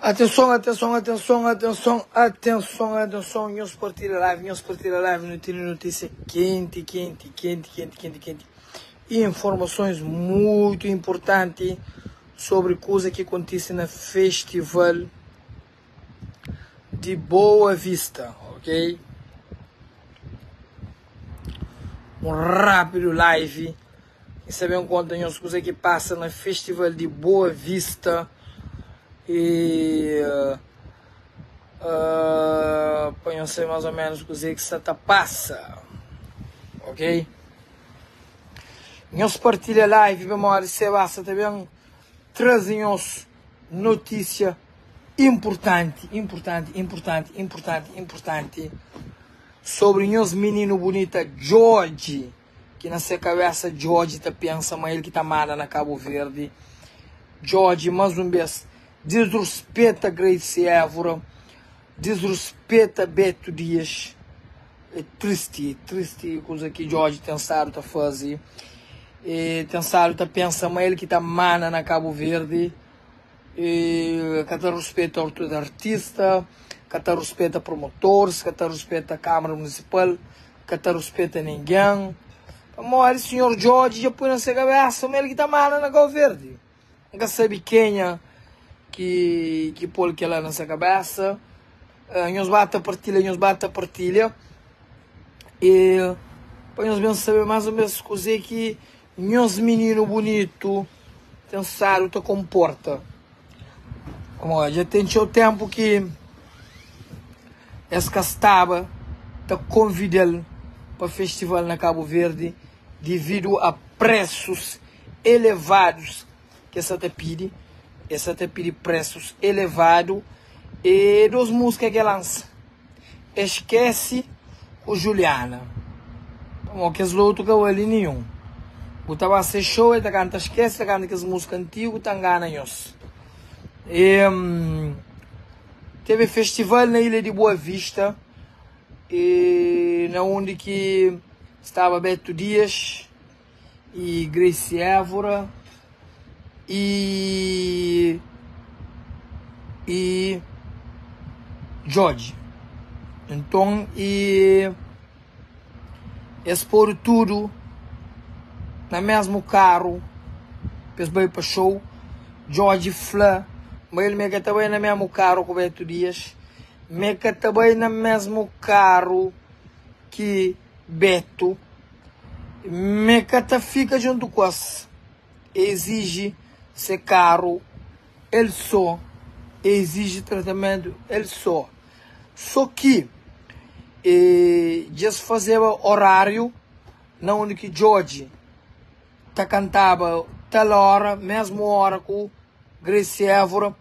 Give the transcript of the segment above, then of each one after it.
Atenção, atenção, atenção, atenção, atenção, atenção. Nós partir a live, não tem notícia quente. E informações muito importantes sobre coisa que acontece no Festival de Boa Vista, ok? Um rápido live e saber conta as coisas que passa no Festival de Boa Vista e põe-se mais ou menos coisa que se passa, ok? Nós partilha live, memória, se basta também trazemos notícia importante sobre nós menino bonita George, que na sua cabeça George tá pensa, mas ele que tá mala na Cabo Verde. George, mais uma vez, desrespeita Grace Évora, desrespeita Beto Dias. É triste coisa que George tem estado a fazer. Tem estado a pensar, mas ele que tá mana na Cabo Verde. Que tá respeita o artista, que tá respeita promotores, que tá respeita a Câmara Municipal, que tá respeita ninguém. Amor, o senhor George já põe na sua cabeça, mas ele que tá mana na Cabo Verde. Nunca sabe quem é que pôr aquela na sua cabeça. Nós bate a partilha. E para nós bem saber mais ou menos coisa que nós menino bonito pensar te comporta. Como já tem o tempo que essa castaba te convidando para o festival na Cabo Verde devido a preços elevados que essa te pede preços elevados e dos músicas que lança. Esquece o Juliana. Como que os outros que eu ali nenhum. O tava ser show e tá canta esquece, tá canta que as músicas antigas tá ganhando. E teve festival na Ilha de Boa Vista e na onde que estava Beto Dias e Grace Évora e George. Então, eles pôr tudo no mesmo carro, eles vão para show. George Flá, mas ele me também no mesmo carro com o Beto Dias, me também no mesmo carro que Beto, me fica junto com as, exige ser caro, ele só exige tratamento, ele só que já se fazia horário na onde que George tá cantava tal hora, mesma hora com Grace Évora,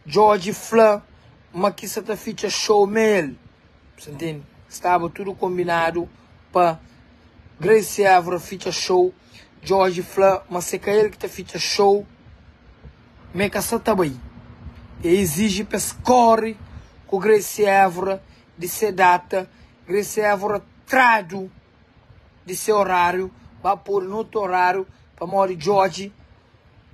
George Flá, mas que se tá feita show mesmo, você entende? Estava tudo combinado para Grace Évora feita show, George Flá, mas se é ele que tá feita show, me casa também. E exige para escorre com Grace Évora de ser data, Grace Évora trado de seu horário, vai pôr no outro horário, para morrer George,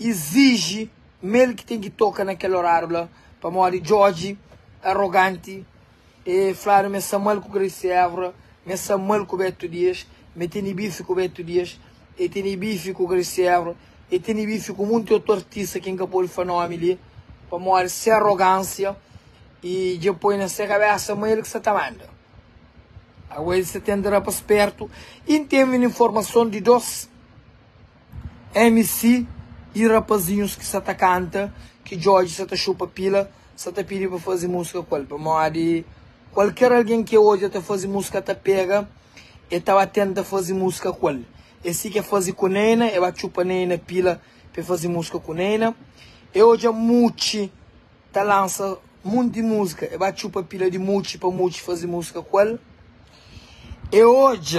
exige, mesmo que tem que tocar naquele horário lá, para morrer George, arrogante, e falar, me Samuel com Grace Évora, me Samuel com Beto Dias, me tem bife com Beto Dias, e tem bife com Grace Évora, e tem bife com muito outro artista que nunca pôde falar ali, para morrer sem arrogância, e depois nessa cabeça, mas ele que se está mandando. Agora você tenderá para perto, e tem informação de dois MC e rapazinhos que se canta, que George se tá chupa pila, se tá pedindo para fazer música com ele. Mas qualquer alguém que hoje tá fazer música tá pega, e tá atento a fazer música com ele. E se quer fazer com Nena, vai chupa Nena pila para fazer música com Nena. E hoje a Muti tá lança muito de música, e vai chupa pila de Muti para Muti fazer música com ele. E hoje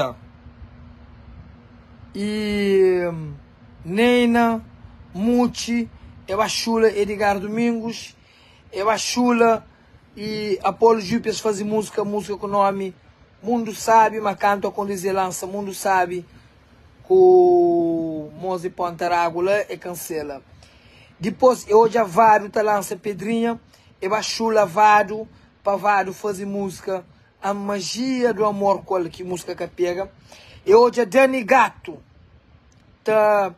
Nena, Muti, Eva Chula, Edgar Domingos, Eva Chula e Apolo Júpiter fazem música com o nome Mundo Sabe, mas canta quando eles lançam Mundo Sabe com Moze Pontarágula e cancela. Depois, hoje a Vário tá lança Pedrinha e baixou lavado, pavado fazer música, a magia do amor, qual que música que pega. E hoje a Dani Gato tá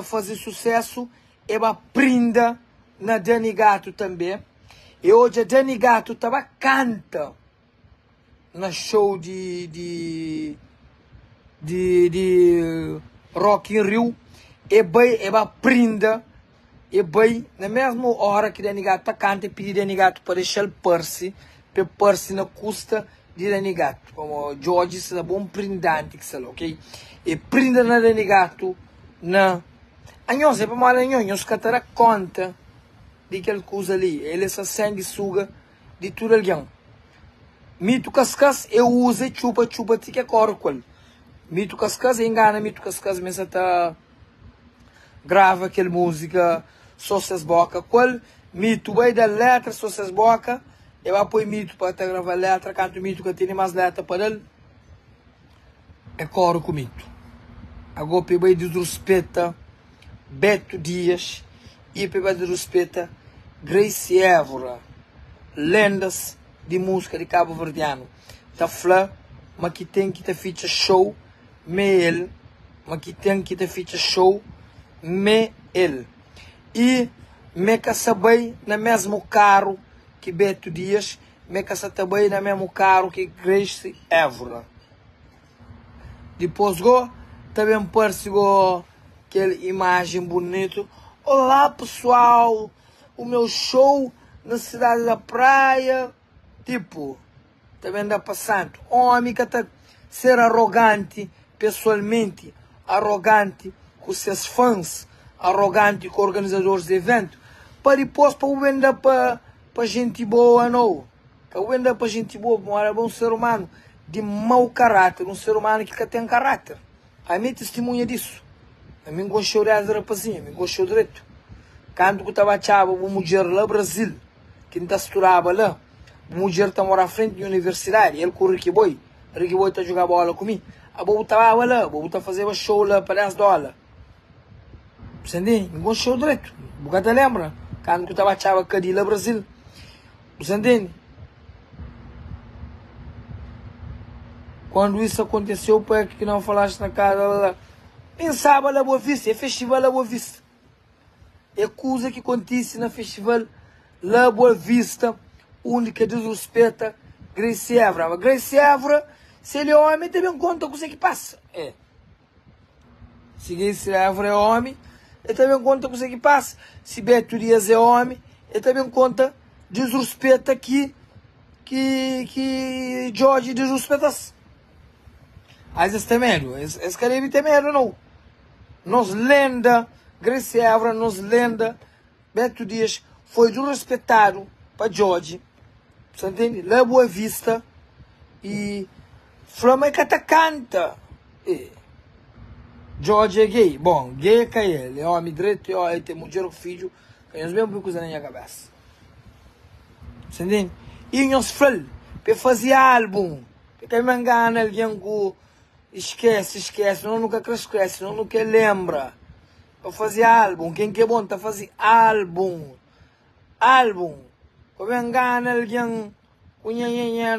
fazer sucesso, e vai prinda na Dani Gato também. E hoje a Dani Gato canta na show de Rock in Rio, e vai prinda, e bem, na mesma hora que Dani Gato canta, e pedi Dani Gato para deixar o Percy, para Percy na custa de Dani Gato, como George é bom prindante, ok? E prinda na Dani Gato, na... Anhos, é para mal anhos, que terá conta de aquela coisa ali, ele se sente suga de tudo alguém. Mito cascas, eu uso chupa, tica corcoal. Mito cascas, engana, mito cascas, mas tá grava aquela música, Sossas Boca, qual mito vai da letra, Sossas Boca, eu vou pôr mito para gravar letra, canto mito que tem mais letra para ele, é coro com mito. Agora vai desrespeita Beto Dias, e vai desrespeita Gracie Évora, lendas de música de Cabo Verdeano. Tá flá, mas que tem que ter feature show, ele, mas que tem que ter feature show, ele. E me casa bem no mesmo carro que Beto Dias, me casa também no mesmo carro que Gracie Évora. Depois também parece aquela imagem bonita. Olá pessoal, o meu show na cidade da praia, tipo, também anda passando. Homem que está ser arrogante pessoalmente, arrogante com seus fãs, arrogante com organizadores de evento, para depois para o vender para gente boa, não. Que o vender para gente boa, não é um ser humano de mau caráter, um ser humano que tem caráter. A mim testemunha disso. A mim gostou de rapazinha, a mim gostou direito. Quando eu estava chava, uma mulher lá no Brasil, que não estourava lá, a mulher está morando à frente da universidade, ele com o Ricky Boy está a jogar bola comigo. A boa estava lá, a boa estava fazendo show lá para $10. Você entende? Me gostou direito. Você lembra? Quando eu estava chava, cadê lá no Brasil? Você entende? Quando isso aconteceu, para que não falaste na casa lá, pensava lá Boa Vista, é festival lá Boa Vista. É coisa que acontece no festival lá Boa Vista, única desrespeita Gracie Évora. Mas Gracie Évora, se ele é homem, também conta com o que passa. É. Se Gracie Évora é homem, ele também conta com o que passa. Se Beto Dias é homem, ele também conta desrespeita que George desrespeita-se. Às vezes tem medo, esse cara tem medo, não. Nos lenda, Gracie Évora, nos lenda, Beto Dias foi desrespeitado para George, você entende? Lá Boa Vista, e Flama que canta. E George é gay, bom, gay é que ele é homem direito, ele tem mulher com filho, tem os mesmos coisas na minha cabeça. Você entende? E nós falamos, para fazer álbum, porque me engana alguém que esquece, não nunca esquece, não nunca lembra. Para fazer álbum, quem que é bom está fazer álbum. Para me engana alguém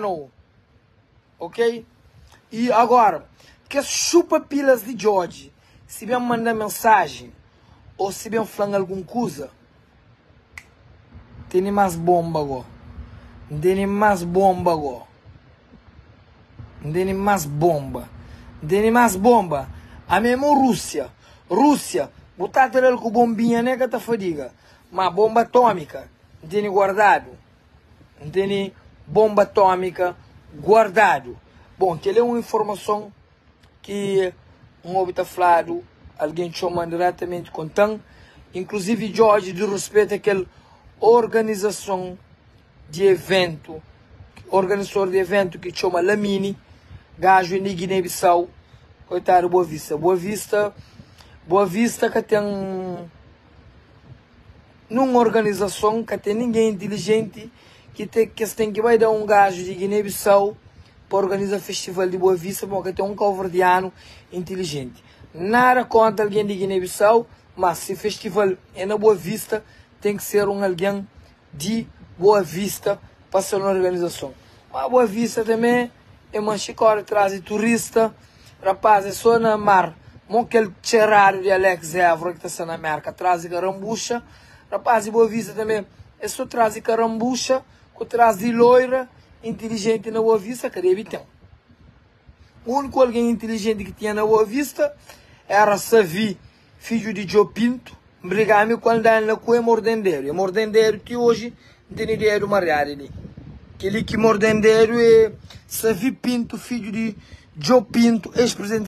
não. Ok? E agora, que chupa pilas de George, se bem mandar mensagem, ou se bem falar alguma coisa, tem mais bomba agora. Tem mais bomba agora. Tem mais bomba. Tem mais bomba. A mesma Rússia, botar ele com bombinha, né, que tá fadiga. Mas bomba atômica, tem guardado. Tem bomba atômica guardado. Bom, que é uma informação que um homem está falando, alguém chama diretamente com tan. Inclusive, George, de respeito àquela organização de evento, organizador de evento que chama Lamini, gajo em Guiné-Bissau, coitado, Boa Vista que tem numa organização que tem ninguém inteligente que tem que vai dar um gajo de Guiné-Bissau para organizar festival de Boa Vista, porque tem um calverdiano inteligente. Nada contra alguém de Guiné-Bissau, mas se festival é na Boa Vista, tem que ser alguém de Boa Vista para ser uma organização. Mas Boa Vista também é uma chicora, traz turista, rapaz, é só na mar. Não aquele cherário de Alex Évora que está na América, traz carambucha. Rapaz, e Boa Vista também é só traz carambucha, que traz de loira, inteligente na Boa Vista, que deve ter. O único alguém inteligente que tinha na Boa Vista era Savi, filho de Joe Pinto. Brigame quando ele com o mordendeiro. E o mordendeiro que hoje não tem ideia do marido ali. Aquele que mordendeiro é Savi Pinto, filho de Joe Pinto, ex-presidente.